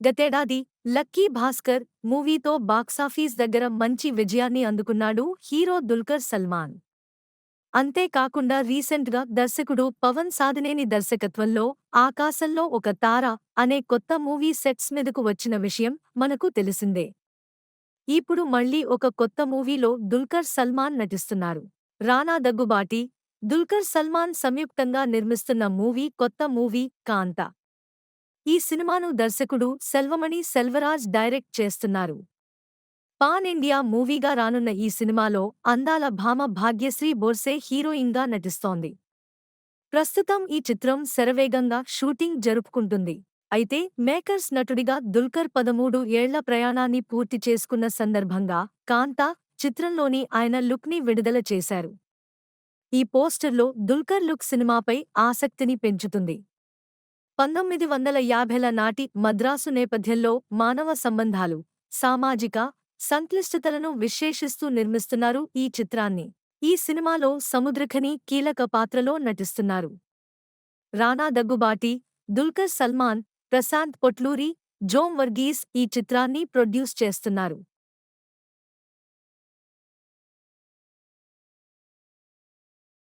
గతేడాది 'లక్కీ భాస్కర్' మూవీతో బాక్సాఫీస్ దగ్గర మంచి విజయాన్ని అందుకున్నాడు హీరో దుల్కర్ సల్మాన్. అంతేకాకుండా రీసెంట్గా దర్శకుడు పవన్ సాధినేని దర్శకత్వంలో 'ఆకాశంలో ఒక తార' అనే కొత్త మూవీ సెట్స్ మీదకు వచ్చిన విషయం మనకు తెలిసిందే. ఇప్పుడు మళ్ళీ ఒక కొత్త మూవీలో దుల్కర్ సల్మాన్ నటిస్తున్నారు. రానా దగ్గుబాటి, దుల్కర్ సల్మాన్ సంయుక్తంగా నిర్మిస్తున్న కొత్త మూవీ 'కాంతా'. ఈ సినిమాను దర్శకుడు సెల్వమణి సెల్వరాజ్ డైరెక్ట్ చేస్తున్నారు. పాన్ ఇండియా మూవీగా రానున్న ఈ సినిమాలో అందాల భామ భాగ్యశ్రీ బోర్సే హీరోయిన్గా నటిస్తోంది. ప్రస్తుతం ఈ చిత్రం శరవేగంగా షూటింగ్ జరుపుకుంటుంది. అయితే మేకర్స్ నటుడిగా దుల్కర్ 13 ఏళ్ల ప్రయాణాన్ని పూర్తి చేసుకున్న సందర్భంగా 'కాంతా' చిత్రంలోని ఆయన లుక్ని విడుదల చేశారు. ఈ పోస్టర్లో దుల్కర్ లుక్ సినిమాపై ఆసక్తిని పెంచుతుంది. 1950ల నాటి మద్రాసు నేపథ్యంలో మానవ సంబంధాలు, సామాజిక సంక్లిష్టతలను విశ్లేషిస్తూ నిర్మిస్తున్నారు ఈ చిత్రాన్ని. ఈ సినిమాలో సముద్రఖని కీలక పాత్రలో నటిస్తున్నారు. రానా దగ్గుబాటి, దుల్కర్ సల్మాన్, ప్రశాంత్ పొట్లూరి, జోమ్ వర్గీస్ ఈ చిత్రాన్ని ప్రొడ్యూస్ చేస్తున్నారు.